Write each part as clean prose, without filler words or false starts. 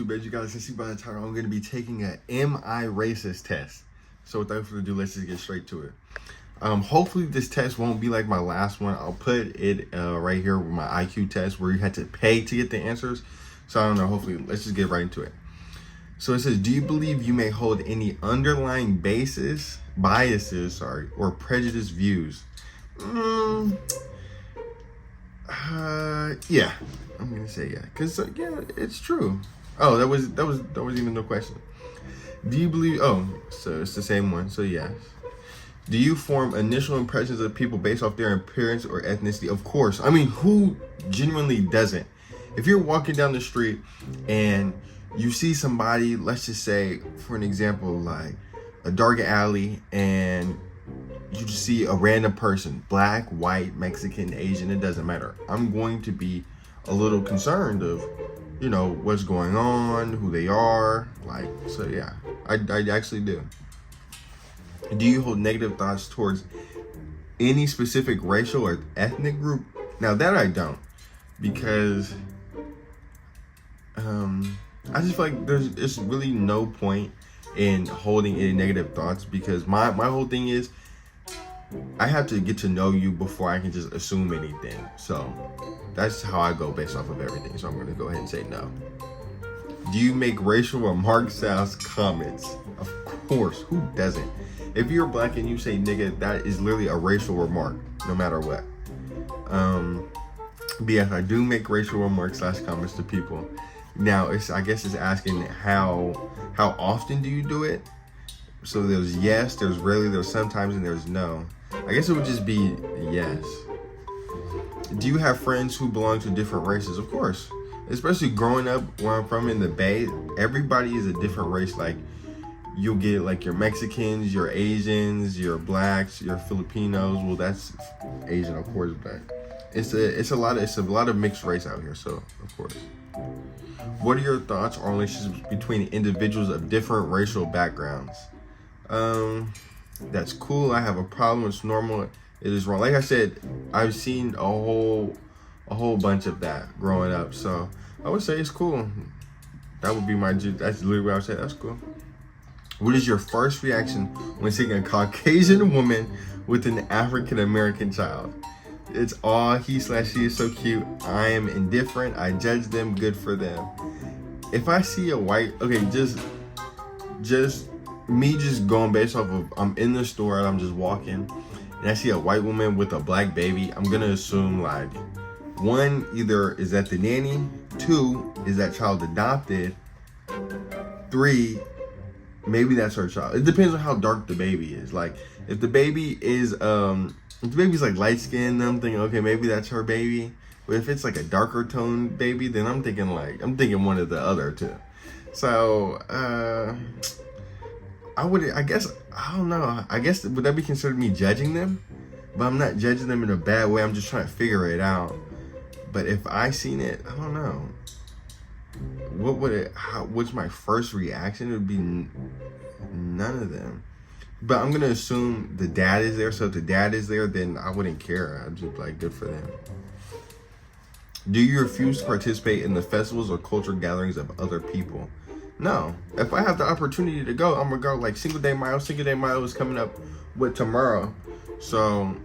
YouTube, as you guys can see by the title, I'm going to be taking a Am I Racist test. So without further ado, let's just get straight to it. Hopefully this test won't be like my last one. I'll put it right here with my IQ test where you had to pay to get the answers. So I don't know, hopefully, let's just get right into it. So it says, do you believe you may hold any underlying biases, or prejudiced views? Yeah, I'm gonna say yeah, cause yeah, it's true. Oh, that was even no question. Do you believe? Oh, so it's the same one. So yes. Do you form initial impressions of people based off their appearance or ethnicity? Of course. I mean, who genuinely doesn't? If you're walking down the street and you see somebody, let's just say, for an example, like a dark alley, and you just see a random person, black, white, Mexican, Asian, it doesn't matter. I'm going to be a little concerned of, you know, what's going on, who they are, like, so yeah, I actually do. Do you hold negative thoughts towards any specific racial or ethnic group? Now that I don't, because I just feel like there's really no point in holding any negative thoughts, because my whole thing is I have to get to know you before I can just assume anything. So that's how I go based off of everything. So I'm going to go ahead and say no. Do you make racial remarks as comments? Of course. Who doesn't? If you're black and you say nigga, that is literally a racial remark, no matter what. But yeah, I do make racial remarks / comments to people. Now, I guess it's asking how often do you do it? So there's yes, there's rarely, there's sometimes, and there's no. I guess it would just be yes. Do you have friends who belong to different races? Of course. Especially growing up where I'm from in the Bay, everybody is a different race. Like, you'll get like your Mexicans, your Asians, your blacks, your Filipinos. Well, that's Asian, of course, but it's a lot of mixed race out here. So of course. What are your thoughts on relationships between individuals of different racial backgrounds? That's cool. I have a problem. It's normal. It is wrong. Like I said, I've seen a whole bunch of that growing up. So I would say it's cool. That would be that's literally what I would say. That's cool. What is your first reaction when seeing a Caucasian woman with an African American child? It's all he/she is so cute. I am indifferent. I judge them. Good for them. If I see a white, okay, just me just going based off of, I'm in the store and I'm just walking and I see a white woman with a black baby, I'm gonna assume like, one, either is that the nanny, two, is that child adopted, three, maybe that's her child. It depends on how dark the baby is. Like, if the baby is like light skinned, I'm thinking, okay, maybe that's her baby. But if it's like a darker toned baby, then I'm thinking one of the other two. So I guess would that be considered me judging them? But I'm not judging them in a bad way. I'm just trying to figure it out. But if I seen it, I don't know. What's my first reaction? It would be none of them. But I'm gonna assume the dad is there. So if the dad is there, then I wouldn't care. I'd just be like, good for them. Do you refuse to participate in the festivals or cultural gatherings of other people? No. If I have the opportunity to go, I'm gonna go. Like Cinco de Mayo is coming up with tomorrow. So,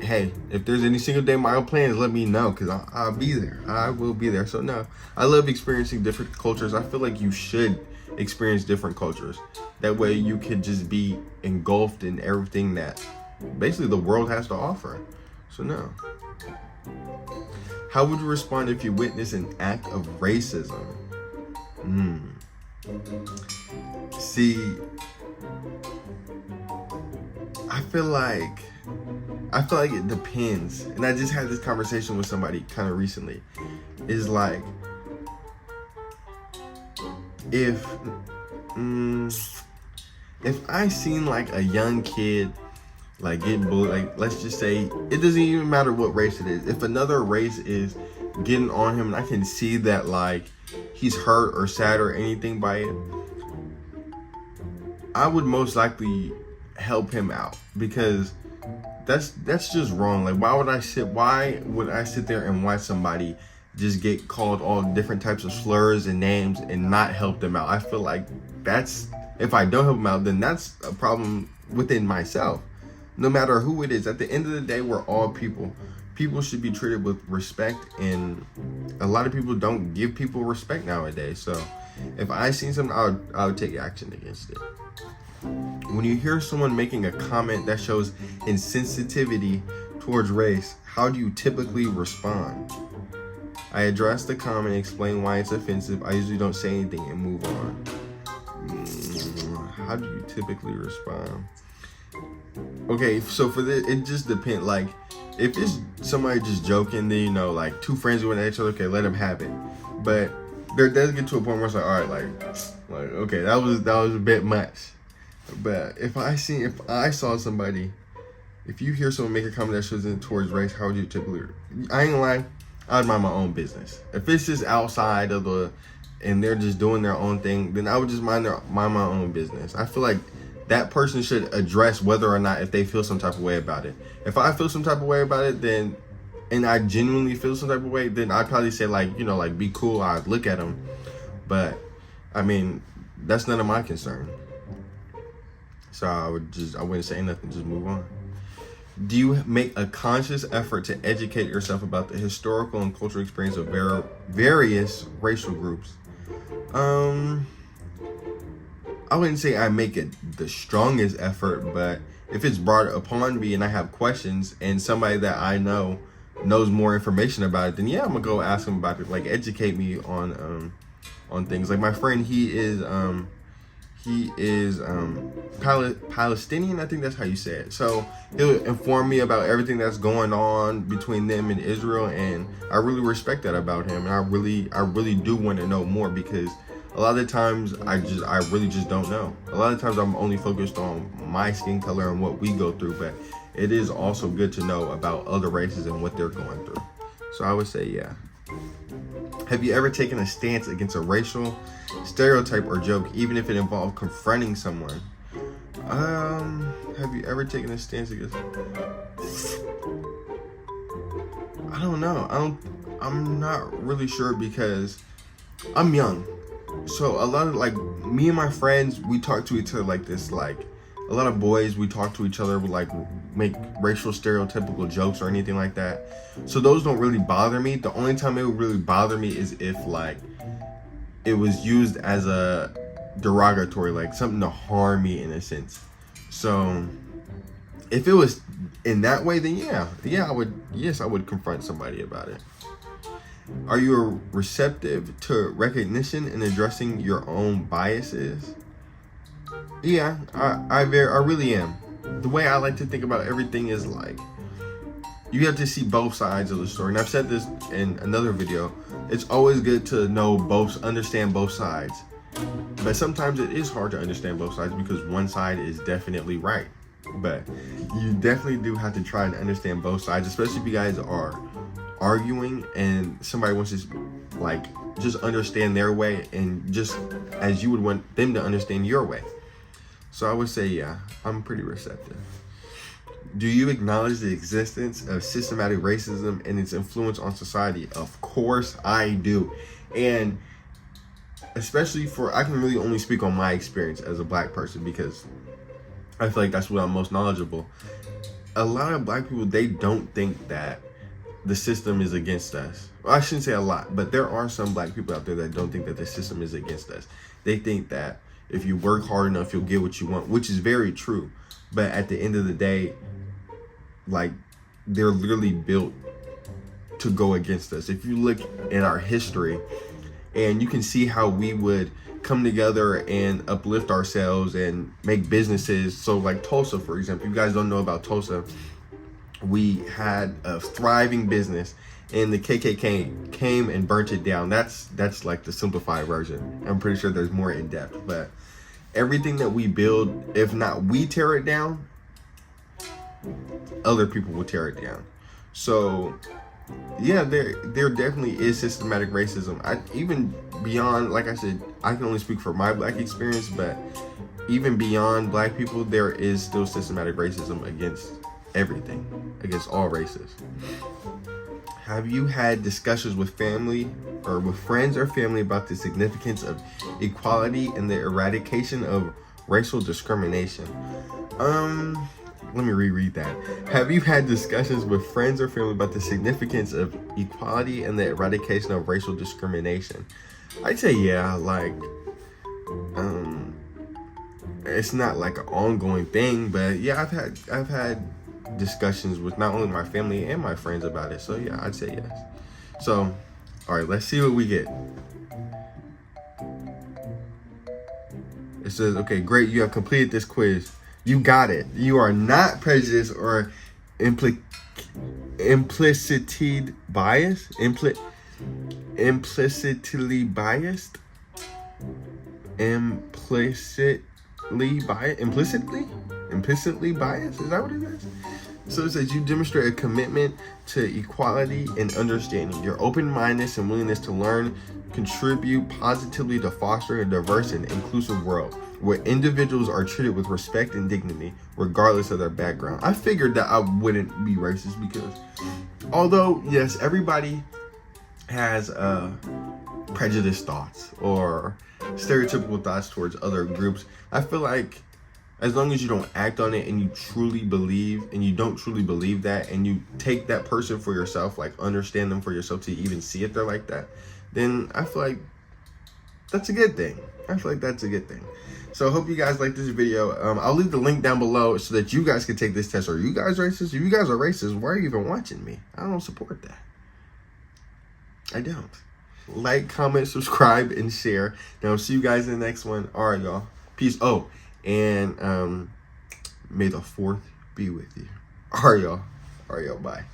hey, if there's any Cinco de Mayo plans, let me know, because I'll be there. I will be there. So no, I love experiencing different cultures. I feel like you should experience different cultures. That way you could just be engulfed in everything that basically the world has to offer. So no. How would you respond if you witness an act of racism? See, I feel like it depends. And I just had this conversation with somebody kind of recently. Is like, if I seen like a young kid like get bullied, like let's just say it doesn't even matter what race it is. If another race is getting on him and I can see that like he's hurt or sad or anything by it, I would most likely help him out, because that's just wrong. Like, why would I sit there and watch somebody just get called all different types of slurs and names and not help them out. I feel like if I don't help them out, then that's a problem within myself. No matter who it is, at the end of the day, we're all people. People should be treated with respect, and a lot of people don't give people respect nowadays. So if I see something, I would take action against it. When you hear someone making a comment that shows insensitivity towards race, how do you typically respond? I address the comment and explain why it's offensive. I usually don't say anything and move on. How do you typically respond? Okay, so for this, it just depends. Like, if it's somebody just joking, then, you know, like two friends who went at each other, okay, let them have it. But there does get to a point where it's like, all right, like okay, that was a bit much. But if I saw somebody, if you hear someone make a comment that shows in towards race, how would you typically? I ain't gonna lie, I'd mind my own business. If it's just outside of and they're just doing their own thing, then I would just mind my own business. I feel like that person should address whether or not if they feel some type of way about it. If I feel some type of way about it, then, and I genuinely feel some type of way, then I'd probably say, like, you know, like, be cool. I'd look at them. But I mean, that's none of my concern. So I wouldn't say nothing, just move on. Do you make a conscious effort to educate yourself about the historical and cultural experience of various racial groups? I wouldn't say I make it the strongest effort, but if it's brought upon me and I have questions and somebody that I know knows more information about it, then yeah, I'm gonna go ask them about it, like educate me on things. Like my friend, he is Palestinian, I think that's how you say it. So he'll inform me about everything that's going on between them and Israel, and I really respect that about him, and I really do want to know more, because a lot of the times I really just don't know. A lot of times I'm only focused on my skin color and what we go through, but it is also good to know about other races and what they're going through. So I would say yeah. Have you ever taken a stance against a racial stereotype or joke, even if it involved confronting someone? Have you ever taken a stance against? I don't know. I'm not really sure, because I'm young. So a lot of, like, me and my friends, we talk to each other like this. Like, a lot of boys, we talk to each other, we like make racial stereotypical jokes or anything like that. So those don't really bother me. The only time it would really bother me is if, like, it was used as a derogatory, like something to harm me in a sense. So if it was in that way, then I would confront somebody about it. Are you receptive to recognition and addressing your own biases? Yeah, I really am. The way I like to think about everything is, like, you have to see both sides of the story. And I've said this in another video. It's always good to understand both sides. But sometimes it is hard to understand both sides, because one side is definitely right. But you definitely do have to try and understand both sides, especially if you guys are arguing and somebody wants to, like, just understand their way, and just as you would want them to understand your way. So I would say, yeah, I'm pretty receptive. Do you acknowledge the existence of systematic racism and its influence on society? Of course I do. And especially I can really only speak on my experience as a black person, because I feel like that's what I'm most knowledgeable. A lot of black people, they don't think that the system is against us. Well, I shouldn't say a lot, but there are some black people out there that don't think that the system is against us. They think that if you work hard enough, you'll get what you want, which is very true. But at the end of the day, like, they're literally built to go against us. If you look at our history, and you can see how we would come together and uplift ourselves and make businesses. So like Tulsa, for example, you guys don't know about Tulsa. We had a thriving business, and the KKK came and burnt it down. That's like the simplified version. I'm pretty sure there's more in depth, but everything that we build, if not we tear it down, other people will tear it down. So yeah, there definitely is systematic racism. Even beyond, like I said, I can only speak for my black experience, but even beyond black people, there is still systematic racism against everything, against all races. Have you had discussions with family or with friends or family about the significance of equality and the eradication of racial discrimination? Let me reread that. Have you had discussions with friends or family about the significance of equality and the eradication of racial discrimination? I'd say yeah, like, it's not like an ongoing thing, but yeah, I've had discussions with not only my family and my friends about it. So yeah, I'd say yes. So, all right, let's see what we get. It says, okay, great, you have completed this quiz. You got it. You are not prejudiced or implicitly biased. Implicitly biased. Implicitly biased. Is that what it is? So it says you demonstrate a commitment to equality and understanding. Your open-mindedness and willingness to learn contribute positively to fostering a diverse and inclusive world where individuals are treated with respect and dignity, regardless of their background. I figured that I wouldn't be racist because although, yes, everybody has prejudiced thoughts or stereotypical thoughts towards other groups, I feel like as long as you don't act on it and you truly believe and you don't truly believe that and you take that person for yourself, like understand them for yourself to even see if they're like that, then I feel like that's a good thing. I feel like that's a good thing. So I hope you guys like this video. I'll leave the link down below so that you guys can take this test. Are you guys racist? If you guys are racist, why are you even watching me? I don't support that. I don't. Like, comment, subscribe, and share. Now, I'll see you guys in the next one. All right, y'all. Peace. Oh, and may the 4th be with you. All right, y'all. Bye.